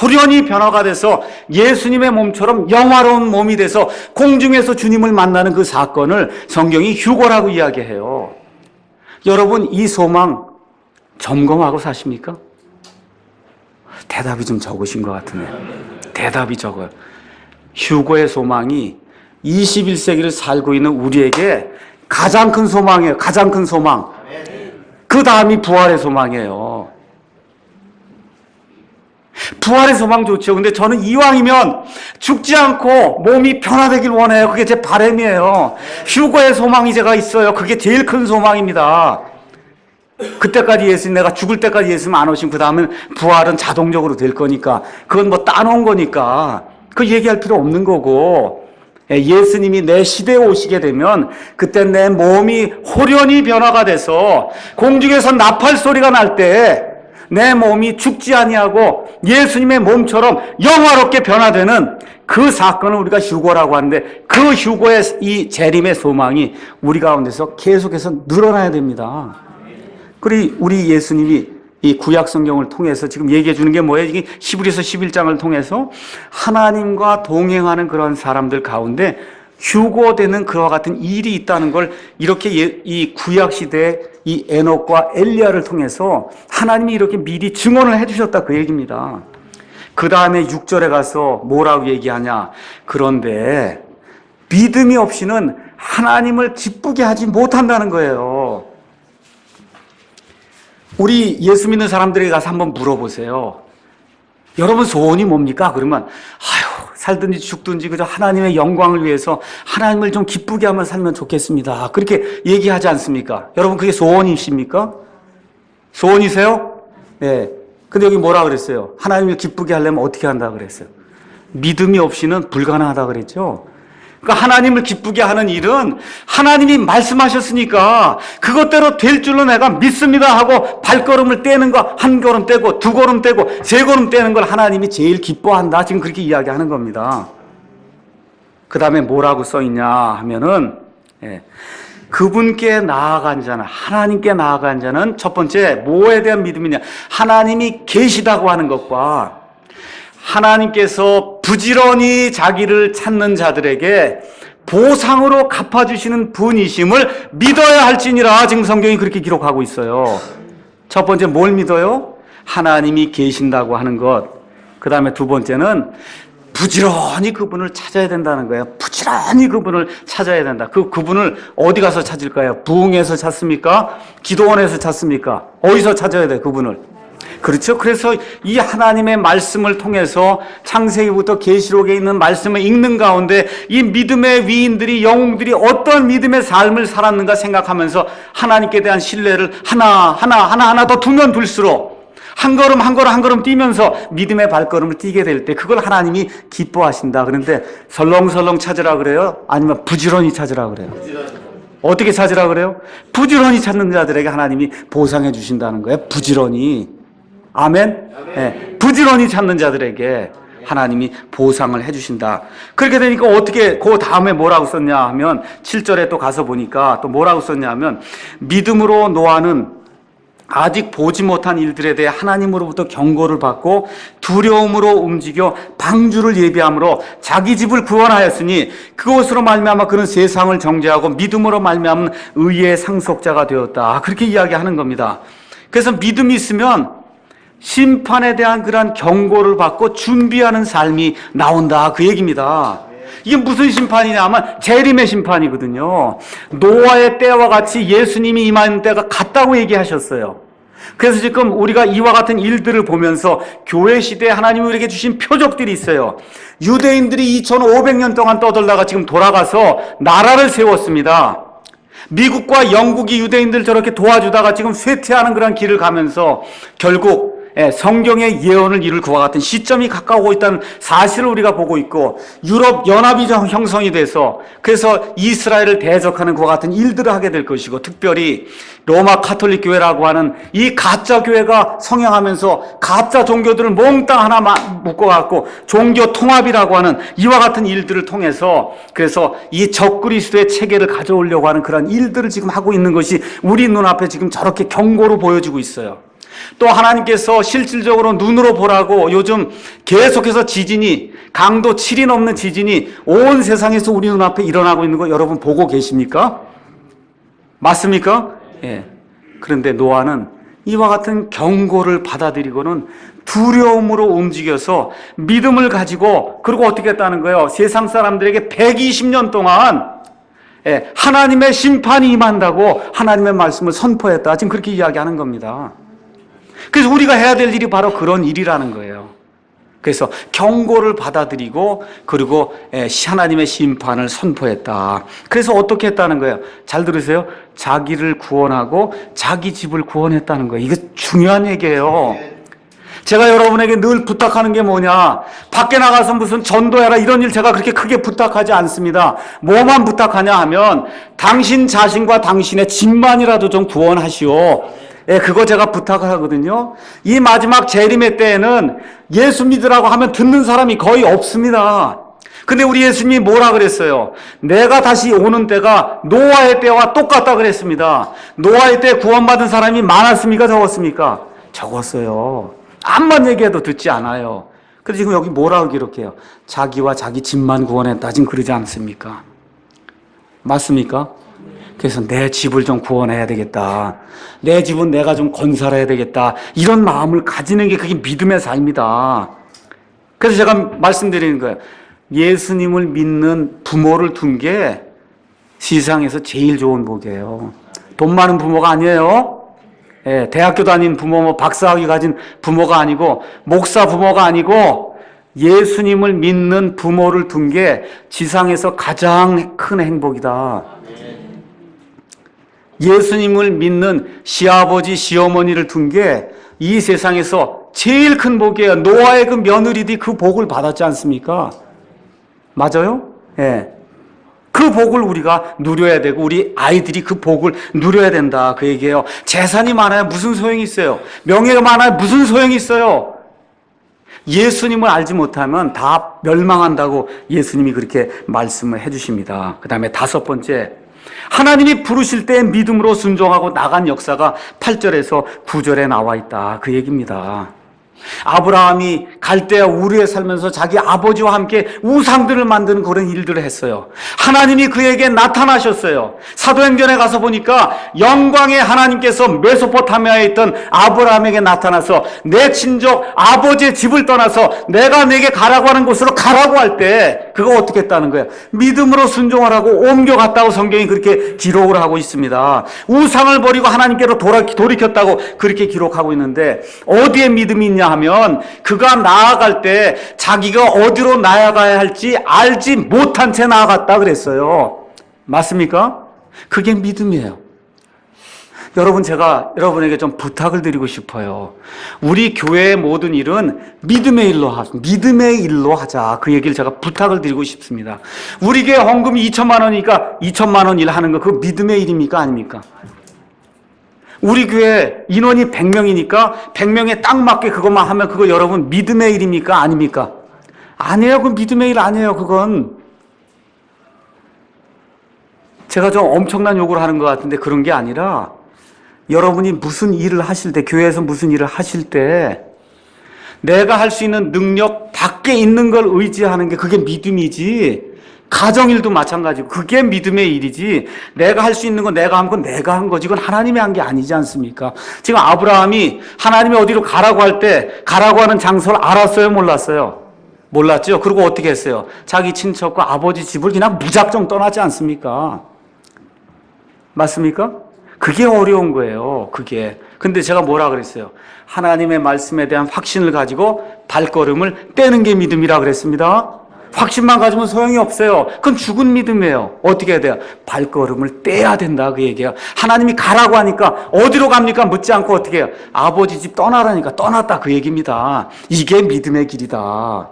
호련히 변화가 돼서 예수님의 몸처럼 영화로운 몸이 돼서 공중에서 주님을 만나는 그 사건을 성경이 휴거라고 이야기해요. 여러분 이 소망 점검하고 사십니까? 대답이 좀 적으신 것 같으네요. 대답이 적어요. 휴거의 소망이 21세기를 살고 있는 우리에게 가장 큰 소망이에요. 가장 큰 소망. 그 다음이 부활의 소망이에요. 부활의 소망 좋죠. 근데 저는 이왕이면 죽지 않고 몸이 변화되길 원해요. 그게 제 바람이에요. 휴거의 소망이 제가 있어요. 그게 제일 큰 소망입니다. 그때까지 예수님, 내가 죽을 때까지 예수님 안 오시면 그 다음은 부활은 자동적으로 될 거니까 그건 뭐 따놓은 거니까 그 얘기할 필요 없는 거고, 예수님이 내 시대에 오시게 되면 그때 내 몸이 호련히 변화가 돼서 공중에서 나팔 소리가 날 때 내 몸이 죽지 아니하고 예수님의 몸처럼 영화롭게 변화되는 그 사건을 우리가 휴거라고 하는데, 그 휴거의 이 재림의 소망이 우리 가운데서 계속해서 늘어나야 됩니다. 그리고 우리 예수님이 이 구약 성경을 통해서 지금 얘기해 주는 게 뭐예요? 이게 히브리서 11장을 통해서 하나님과 동행하는 그런 사람들 가운데 휴거되는 그와 같은 일이 있다는 걸 이렇게 이 구약 시대의 이 에녹과 엘리야를 통해서 하나님이 이렇게 미리 증언을 해 주셨다 그 얘기입니다. 그 다음에 6절에 가서 뭐라고 얘기하냐? 그런데 믿음이 없이는 하나님을 기쁘게 하지 못한다는 거예요. 우리 예수 믿는 사람들에게 가서 한번 물어보세요. 여러분 소원이 뭡니까? 그러면 살든지 죽든지 그저 하나님의 영광을 위해서 하나님을 좀 기쁘게 하면 살면 좋겠습니다. 그렇게 얘기하지 않습니까? 여러분 그게 소원이십니까? 소원이세요? 네. 근데 여기 뭐라 그랬어요? 하나님을 기쁘게 하려면 어떻게 한다 그랬어요? 믿음이 없이는 불가능하다 그랬죠? 그러니까 하나님을 기쁘게 하는 일은 하나님이 말씀하셨으니까 그것대로 될 줄로 내가 믿습니다 하고 발걸음을 떼는 거, 한 걸음 떼고 두 걸음 떼고 세 걸음 떼는 걸 하나님이 제일 기뻐한다. 지금 그렇게 이야기하는 겁니다. 그 다음에 뭐라고 써있냐 하면은 그분께 나아간 자는, 하나님께 나아간 자는 첫 번째 뭐에 대한 믿음이냐, 하나님이 계시다고 하는 것과 하나님께서 부지런히 자기를 찾는 자들에게 보상으로 갚아주시는 분이심을 믿어야 할지니라. 지금 성경이 그렇게 기록하고 있어요. 첫 번째 뭘 믿어요? 하나님이 계신다고 하는 것. 그 다음에 두 번째는 부지런히 그분을 찾아야 된다는 거예요. 부지런히 그분을 찾아야 된다. 그분을 어디 가서 찾을까요? 부흥에서 찾습니까? 기도원에서 찾습니까? 어디서 찾아야 돼 그분을? 그렇죠. 그래서 이 하나님의 말씀을 통해서 창세기부터 계시록에 있는 말씀을 읽는 가운데 이 믿음의 위인들이, 영웅들이 어떤 믿음의 삶을 살았는가 생각하면서 하나님께 대한 신뢰를 하나 더 두면 둘수록 한 걸음 뛰면서 믿음의 발걸음을 뛰게 될 때 그걸 하나님이 기뻐하신다. 그런데 설렁설렁 찾으라 그래요? 아니면 부지런히 찾으라 그래요? 어떻게 찾으라 그래요? 부지런히 찾는 자들에게 하나님이 보상해 주신다는 거예요. 부지런히. 아멘? 네, 부지런히 찾는 자들에게 하나님이 보상을 해주신다. 그렇게 되니까 어떻게 그 다음에 뭐라고 썼냐 하면 7절에 또 가서 보니까 또 뭐라고 썼냐 하면 믿음으로 노아는 아직 보지 못한 일들에 대해 하나님으로부터 경고를 받고 두려움으로 움직여 방주를 예비함으로 자기 집을 구원하였으니 그것으로 말미암아 그는 세상을 정죄하고 믿음으로 말미암은 의의 상속자가 되었다. 그렇게 이야기하는 겁니다. 그래서 믿음이 있으면 심판에 대한 그러한 경고를 받고 준비하는 삶이 나온다. 그 얘기입니다. 이게 무슨 심판이냐 하면 재림의 심판이거든요. 노아의 때와 같이 예수님이 임하는 때가 같다고 얘기하셨어요. 그래서 지금 우리가 이와 같은 일들을 보면서 교회 시대에 하나님이 우리에게 주신 표적들이 있어요. 유대인들이 2500년 동안 떠돌다가 지금 돌아가서 나라를 세웠습니다. 미국과 영국이 유대인들 저렇게 도와주다가 지금 쇠퇴하는 그런 길을 가면서 결국 성경의 예언을 이룰 그와 같은 시점이 가까우고 있다는 사실을 우리가 보고 있고, 유럽 연합이 형성이 돼서 그래서 이스라엘을 대적하는 그와 같은 일들을 하게 될 것이고, 특별히 로마 가톨릭 교회라고 하는 이 가짜 교회가 성행하면서 가짜 종교들을 몽땅 하나 묶어갖고 종교 통합이라고 하는 이와 같은 일들을 통해서 그래서 이 적그리스도의 체계를 가져오려고 하는 그런 일들을 지금 하고 있는 것이 우리 눈앞에 지금 저렇게 경고로 보여지고 있어요. 또 하나님께서 실질적으로 눈으로 보라고 요즘 계속해서 지진이, 강도 7이 넘는 지진이 온 세상에서 우리 눈앞에 일어나고 있는 거 여러분 보고 계십니까? 맞습니까? 예. 그런데 노아는 이와 같은 경고를 받아들이고는 두려움으로 움직여서 믿음을 가지고, 그리고 어떻게 했다는 거예요? 세상 사람들에게 120년 동안 하나님의 심판이 임한다고 하나님의 말씀을 선포했다. 지금 그렇게 이야기하는 겁니다. 그래서 우리가 해야 될 일이 바로 그런 일이라는 거예요. 그래서 경고를 받아들이고 그리고 하나님의 심판을 선포했다. 그래서 어떻게 했다는 거예요? 잘 들으세요. 자기를 구원하고 자기 집을 구원했다는 거예요. 이게 중요한 얘기예요. 제가 여러분에게 늘 부탁하는 게 뭐냐? 밖에 나가서 무슨 전도해라 이런 일 제가 그렇게 크게 부탁하지 않습니다. 뭐만 부탁하냐 하면 당신 자신과 당신의 집만이라도 좀 구원하시오. 그거 제가 부탁하거든요. 이 마지막 재림의 때에는 예수 믿으라고 하면 듣는 사람이 거의 없습니다. 근데 우리 예수님이 뭐라 그랬어요? 내가 다시 오는 때가 노아의 때와 똑같다 그랬습니다. 노아의 때 구원받은 사람이 많았습니까? 적었습니까? 적었어요. 암만 얘기해도 듣지 않아요. 근데 지금 여기 뭐라고 기록해요? 자기와 자기 집만 구원했다. 지금 그러지 않습니까? 맞습니까? 그래서 내 집을 좀 구원해야 되겠다. 내 집은 내가 좀 건설해야 되겠다. 이런 마음을 가지는 게 그게 믿음의 삶이다. 그래서 제가 말씀드리는 거예요. 예수님을 믿는 부모를 둔 게 세상에서 제일 좋은 복이에요. 돈 많은 부모가 아니에요. 대학교 다닌 부모, 뭐 박사학위 가진 부모가 아니고, 목사 부모가 아니고, 예수님을 믿는 부모를 둔 게 지상에서 가장 큰 행복이다. 예수님을 믿는 시아버지, 시어머니를 둔 게 이 세상에서 제일 큰 복이에요. 노아의 그 며느리들이 그 복을 받았지 않습니까? 맞아요? 예. 그 복을 우리가 누려야 되고 우리 아이들이 그 복을 누려야 된다. 그 얘기예요. 재산이 많아야 무슨 소용이 있어요? 명예가 많아야 무슨 소용이 있어요? 예수님을 알지 못하면 다 멸망한다고 예수님이 그렇게 말씀을 해주십니다. 그 다음에 5번째, 하나님이 부르실 때 믿음으로 순종하고 나간 역사가 8절에서 9절에 나와 있다. 그 얘기입니다. 아브라함이 갈대아 우르에 살면서 자기 아버지와 함께 우상들을 만드는 그런 일들을 했어요. 하나님이 그에게 나타나셨어요. 사도행전에 가서 보니까 영광의 하나님께서 메소포타미아에 있던 아브라함에게 나타나서 내 친족 아버지의 집을 떠나서 내가 내게 가라고 하는 곳으로 가라고 할 때 그거 어떻게 했다는 거예요? 믿음으로 순종하라고 옮겨갔다고 성경이 그렇게 기록을 하고 있습니다. 우상을 버리고 하나님께로 돌이켰다고 그렇게 기록하고 있는데 어디에 믿음이 있냐 하면 그가 나아갈 때 자기가 어디로 나아가야 할지 알지 못한 채 나아갔다 그랬어요. 맞습니까? 그게 믿음이에요. 여러분, 제가 여러분에게 좀 부탁을 드리고 싶어요. 우리 교회의 모든 일은 믿음의 일로 하자. 그 얘기를 제가 부탁을 드리고 싶습니다. 우리 교회 헌금이 2천만 원이니까 2천만 원 일 하는 거 그거 믿음의 일입니까? 아닙니까? 우리 교회 인원이 100명이니까 100명에 딱 맞게 그것만 하면 그거 여러분 믿음의 일입니까? 아닙니까? 아니에요. 그건 믿음의 일 아니에요. 그건. 제가 좀 엄청난 요구를 하는 것 같은데 그런 게 아니라 여러분이 무슨 일을 하실 때, 교회에서 무슨 일을 하실 때 내가 할 수 있는 능력 밖에 있는 걸 의지하는 게 그게 믿음이지. 가정일도 마찬가지고 그게 믿음의 일이지. 내가 할 수 있는 건 내가 한 건 내가 한 거지. 이건 하나님이 한 게 아니지 않습니까? 지금 아브라함이 하나님이 어디로 가라고 할 때 가라고 하는 장소를 알았어요? 몰랐어요? 몰랐죠? 그리고 어떻게 했어요? 자기 친척과 아버지 집을 그냥 무작정 떠나지 않습니까? 맞습니까? 그게 어려운 거예요. 그게. 근데 제가 뭐라 그랬어요? 하나님의 말씀에 대한 확신을 가지고 발걸음을 떼는 게 믿음이라 그랬습니다. 확신만 가지면 소용이 없어요. 그건 죽은 믿음이에요. 어떻게 해야 돼요? 발걸음을 떼야 된다 그 얘기예요. 하나님이 가라고 하니까 어디로 갑니까? 묻지 않고 어떻게 해요? 아버지 집 떠나라니까 떠났다 그 얘기입니다. 이게 믿음의 길이다.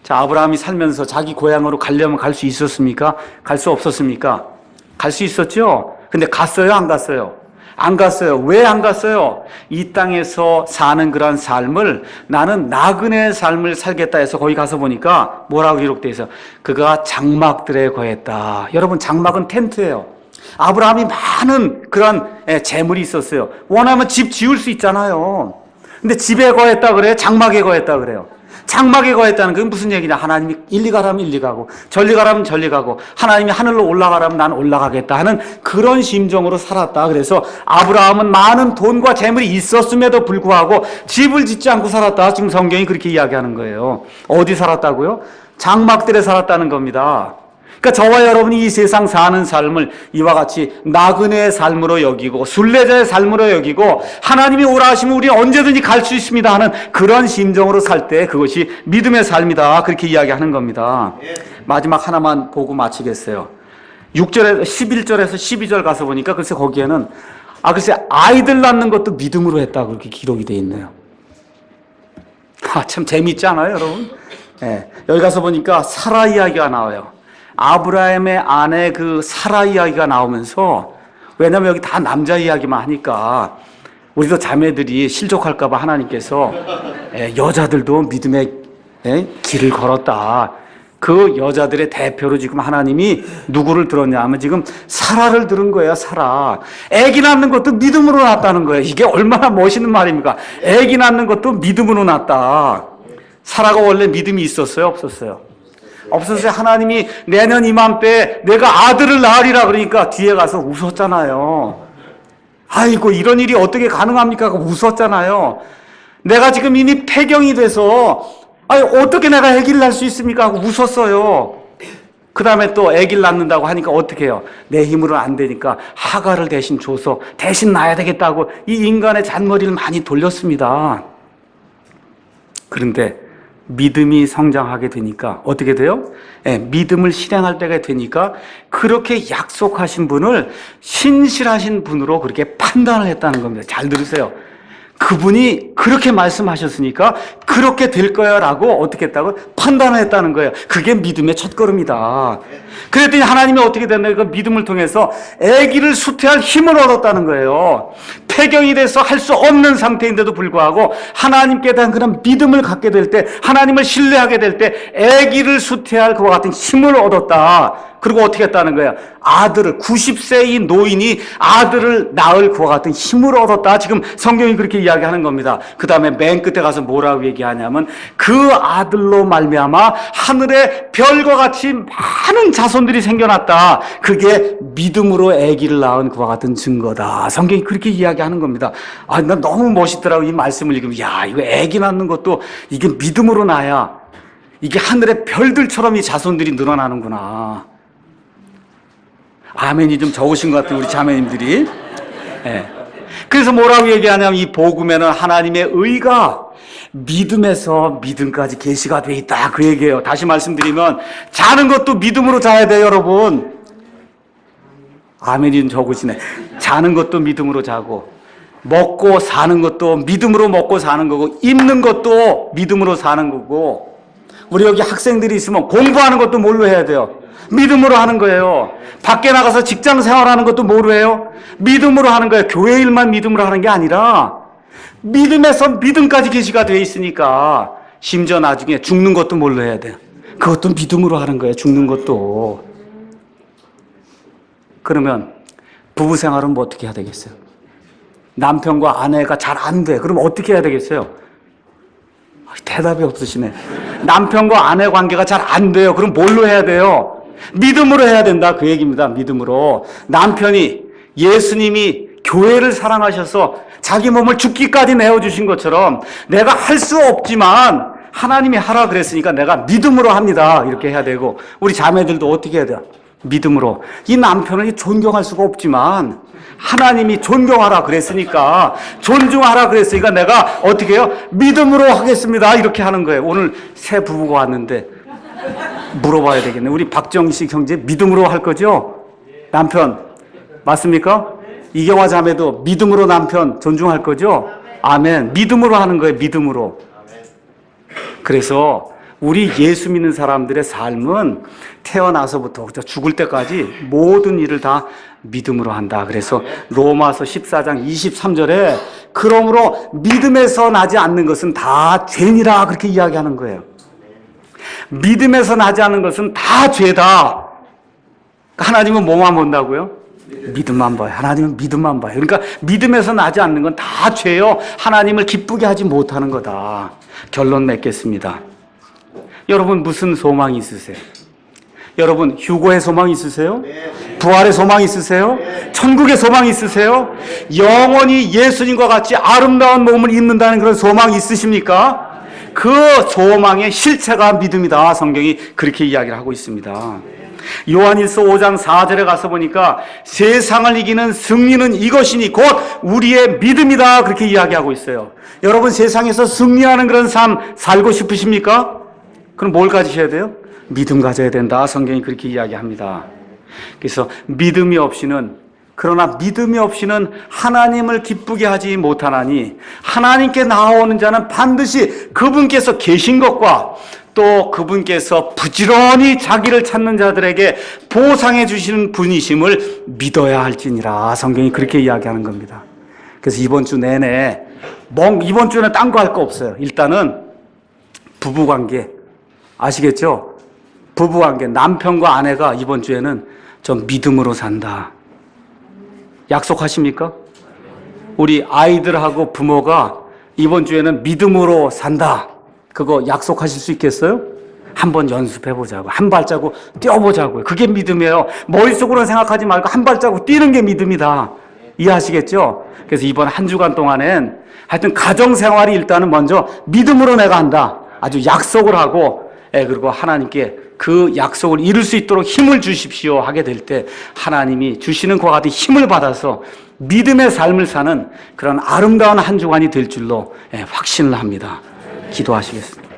자, 아브라함이 살면서 자기 고향으로 가려면 갈 수 있었습니까? 갈 수 없었습니까? 갈 수 있었죠? 근데 갔어요? 안 갔어요? 안 갔어요. 왜 안 갔어요? 이 땅에서 사는 그런 삶을 나는 나그네의 삶을 살겠다 해서 거기 가서 보니까 뭐라고 기록되어 있어요? 그가 장막들에 거했다. 여러분, 장막은 텐트예요. 아브라함이 많은 그런 재물이 있었어요. 원하면 집 지을 수 있잖아요. 근데 집에 거했다 그래요? 장막에 거했다 그래요? 장막에 거했다는 건 무슨 얘기냐? 하나님이 일리 가라면 일리 가고 절리 가라면 절리 가고 하나님이 하늘로 올라가라면 난 올라가겠다 하는 그런 심정으로 살았다. 그래서 아브라함은 많은 돈과 재물이 있었음에도 불구하고 집을 짓지 않고 살았다. 지금 성경이 그렇게 이야기하는 거예요. 어디 살았다고요? 장막들에 살았다는 겁니다. 그러니까 저와 여러분이 이 세상 사는 삶을 이와 같이 나그네의 삶으로 여기고 순례자의 삶으로 여기고 하나님이 오라 하시면 우리는 언제든지 갈 수 있습니다 하는 그런 심정으로 살 때 그것이 믿음의 삶이다. 그렇게 이야기하는 겁니다. 마지막 하나만 보고 마치겠어요. 6절에서 11절에서 12절 가서 보니까 글쎄 거기에는 글쎄 아이들 낳는 것도 믿음으로 했다 그렇게 기록이 되어 있네요. 참 재미있지 않아요, 여러분? 네. 여기 가서 보니까 사라 이야기가 나와요. 아브라함의 아내 그 사라 이야기가 나오면서, 왜냐면 여기 다 남자 이야기만 하니까 우리도 자매들이 실족할까봐 하나님께서 여자들도 믿음의 길을 걸었다. 그 여자들의 대표로 지금 하나님이 누구를 들었냐 하면 지금 사라를 들은 거예요. 사라. 아기 낳는 것도 믿음으로 낳았다는 거예요. 이게 얼마나 멋있는 말입니까? 아기 낳는 것도 믿음으로 낳았다. 사라가 원래 믿음이 있었어요? 없었어요? 없었어요. 하나님이 내년 이맘때 내가 아들을 낳으리라 그러니까 뒤에 가서 웃었잖아요. 아이고 이런 일이 어떻게 가능합니까? 웃었잖아요. 내가 지금 이미 폐경이 돼서 어떻게 내가 아기를 낳을 수 있습니까? 하고 웃었어요. 그 다음에 또 아기를 낳는다고 하니까 어떻게 해요? 내 힘으로는 안 되니까 하가를 대신 줘서 대신 낳아야 되겠다고 이 인간의 잔머리를 많이 돌렸습니다. 그런데 믿음이 성장하게 되니까 어떻게 돼요? 믿음을 실행할 때가 되니까 그렇게 약속하신 분을 신실하신 분으로 그렇게 판단을 했다는 겁니다. 잘 들으세요. 그분이 그렇게 말씀하셨으니까 그렇게 될 거야 라고 어떻게 했다고? 판단을 했다는 거예요. 그게 믿음의 첫걸음이다. 그랬더니 하나님이 어떻게 됐나요? 그 믿음을 통해서 아기를 수태할 힘을 얻었다는 거예요. 폐경이 돼서 할 수 없는 상태인데도 불구하고 하나님께 대한 그런 믿음을 갖게 될 때, 하나님을 신뢰하게 될 때 아기를 수태할 그와 같은 힘을 얻었다. 그리고 어떻게 했다는 거야? 아들을, 90세의 노인이 아들을 낳을 그와 같은 힘을 얻었다. 지금 성경이 그렇게 이야기하는 겁니다. 그 다음에 맨 끝에 가서 뭐라고 얘기하냐면 그 아들로 말미암아 하늘의 별과 같이 많은 자손들이 생겨났다. 그게 믿음으로 아기를 낳은 그와 같은 증거다. 성경이 그렇게 이야기하는 겁니다. 아, 나 너무 멋있더라고. 이 말씀을 읽으면 야, 이거 아기 낳는 것도 이게 믿음으로 나야 이게 하늘의 별들처럼 이 자손들이 늘어나는구나. 아멘이 좀 적으신 것 같은 우리 자매님들이. 네. 그래서 뭐라고 얘기하냐면 이 복음에는 하나님의 의가 믿음에서 믿음까지 계시가 돼 있다. 그 얘기예요. 다시 말씀드리면 자는 것도 믿음으로 자야 돼요, 여러분. 아멘이 좀 적으시네. 자는 것도 믿음으로 자고 먹고 사는 것도 믿음으로 먹고 사는 거고 입는 것도 믿음으로 사는 거고 우리 여기 학생들이 있으면 공부하는 것도 뭘로 해야 돼요? 믿음으로 하는 거예요. 밖에 나가서 직장 생활하는 것도 뭐로 해요? 믿음으로 하는 거예요. 교회 일만 믿음으로 하는 게 아니라 믿음에서 믿음까지 계시가 되어 있으니까 심지어 나중에 죽는 것도 뭘로 해야 돼요? 그것도 믿음으로 하는 거예요. 죽는 것도. 그러면 부부 생활은 뭐 어떻게 해야 되겠어요? 남편과 아내가 잘 안 돼. 그럼 어떻게 해야 되겠어요? 대답이 없으시네. 남편과 아내 관계가 잘 안 돼요. 그럼 뭘로 해야 돼요? 믿음으로 해야 된다. 그 얘기입니다. 믿음으로. 남편이 예수님이 교회를 사랑하셔서 자기 몸을 죽기까지 내어주신 것처럼 내가 할 수 없지만 하나님이 하라 그랬으니까 내가 믿음으로 합니다. 이렇게 해야 되고 우리 자매들도 어떻게 해야 돼요? 믿음으로. 이 남편을 존경할 수가 없지만 하나님이 존경하라 그랬으니까 존중하라 그랬으니까 내가 어떻게 해요? 믿음으로 하겠습니다. 이렇게 하는 거예요. 오늘 새 부부가 왔는데 물어봐야 되겠네. 우리 박정식 형제 믿음으로 할 거죠? 남편 맞습니까? 이경화 자매도 믿음으로 남편 존중할 거죠? 아멘. 믿음으로 하는 거예요. 믿음으로. 그래서 우리 예수 믿는 사람들의 삶은 태어나서부터 죽을 때까지 모든 일을 다 믿음으로 한다. 그래서 로마서 14장 23절에 그러므로 믿음에서 나지 않는 것은 다 죄니라 그렇게 이야기하는 거예요. 믿음에서 나지 않는 것은 다 죄다. 하나님은 뭐만 본다고요? 믿음만 봐요. 하나님은 믿음만 봐요. 그러니까 믿음에서 나지 않는 건 다 죄요. 하나님을 기쁘게 하지 못하는 거다. 결론 맺겠습니다. 여러분 무슨 소망이 있으세요? 여러분 휴거의 소망 있으세요? 부활의 소망 있으세요? 천국의 소망 있으세요? 영원히 예수님과 같이 아름다운 몸을 입는다는 그런 소망 있으십니까? 그 소망의 실체가 믿음이다. 성경이 그렇게 이야기를 하고 있습니다. 요한일서 5장 4절에 가서 보니까 세상을 이기는 승리는 이것이니 곧 우리의 믿음이다. 그렇게 이야기하고 있어요. 여러분 세상에서 승리하는 그런 삶 살고 싶으십니까? 그럼 뭘 가지셔야 돼요? 믿음 가져야 된다. 성경이 그렇게 이야기합니다. 그래서 믿음이 없이는 하나님을 기쁘게 하지 못하나니 하나님께 나아오는 자는 반드시 그분께서 계신 것과 또 그분께서 부지런히 자기를 찾는 자들에게 보상해 주시는 분이심을 믿어야 할지니라. 성경이 그렇게 이야기하는 겁니다. 그래서 이번 주 내내 이번 주에는 딴 거 할 거 없어요. 일단은 부부관계 아시겠죠? 부부관계 남편과 아내가 이번 주에는 좀 믿음으로 산다. 약속하십니까? 우리 아이들하고 부모가 이번 주에는 믿음으로 산다. 그거 약속하실 수 있겠어요? 한번 연습해보자고. 한 발자국 뛰어보자고요. 그게 믿음이에요. 머릿속으로 생각하지 말고 한 발자국 뛰는 게 믿음이다. 이해하시겠죠? 그래서 이번 한 주간 동안엔 하여튼 가정생활이 일단은 먼저 믿음으로 내가 한다. 아주 약속을 하고 그리고 하나님께 그 약속을 이룰 수 있도록 힘을 주십시오 하게 될 때 하나님이 주시는 그와 같은 힘을 받아서 믿음의 삶을 사는 그런 아름다운 한 주간이 될 줄로 확신을 합니다. 기도하시겠습니다.